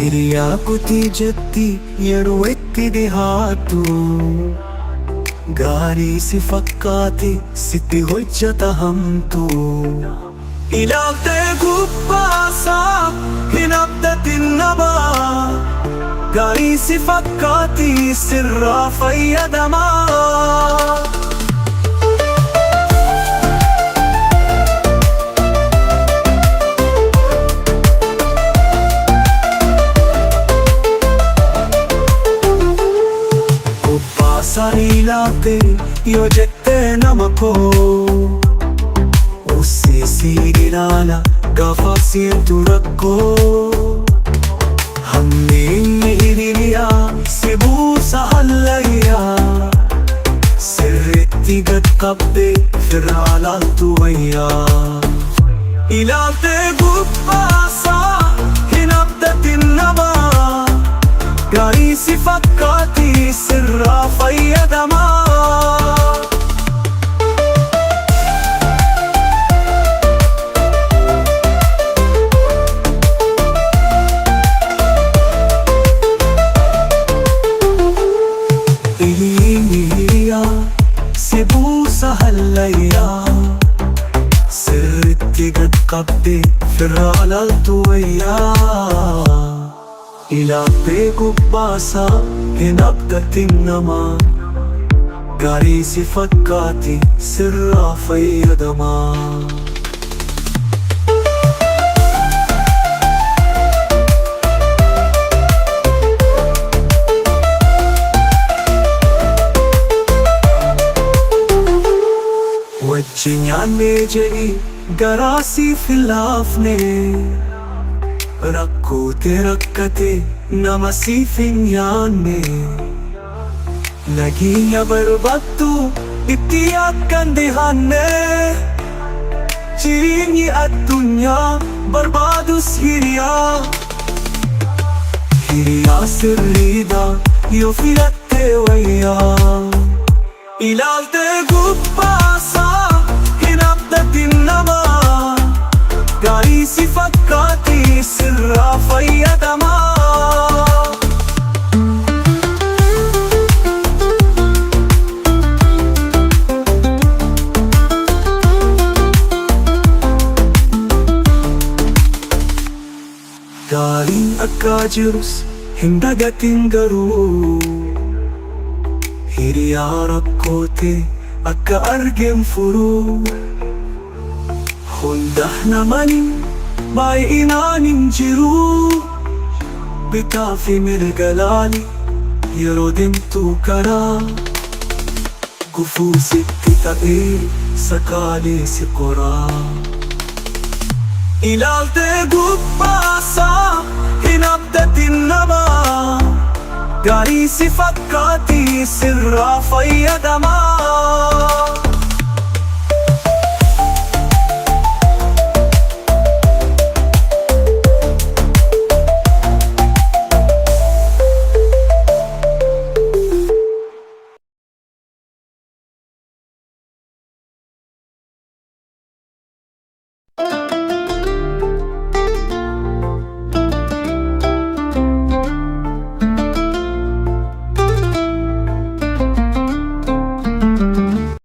ಹಿರಿಯ ಕುತಿ ಜತ್ತಿ ಎಡುವೆತ್ತಿದೆ ಹಾತು गारी सी फक्काती सिद्धि होज्जत हम तू इलाते गुप्पासा हिनabda tinnaba गारी सी फक्काती sirra fayyadama Sarilate io jette namako usse sigirala gafa sientu rakko हमने हिरिया सिबू सहलैया सिर्तिगत कब्बे फिर आला तुवैया इलाते गुप्पासा हिनabda tinnaba गाई सी फक्काती sirra fayyadama Ihiniya sibu sahallaya sirtigat qabdi firalal tuwaya ila begubbasa hinabda tinnama gari si fakkati sirra fayyadama wajjinyan mejai garasi filafne rakkote rakkate namasi finyanne lagiya barbattu ittiya kandihanne chiringi ad-dunya barbadus hiriya sirrida yo filatte wayya ilalte guppasa hinabda tinnaba गाई सी फक्काती sirra fayyadama Galing akka jirus hindagatin garuu hiriya rakkote akka argen furuu hundah namanin baay'inaanin jiru bitaa fi mirgalaani yeroo deemtuu karaa gufuu sitti ta'ee sakaalee si qoraa ilaaltee gubbaasa hinabda tinnaba gaarii si fakkaati sirraa fayyadama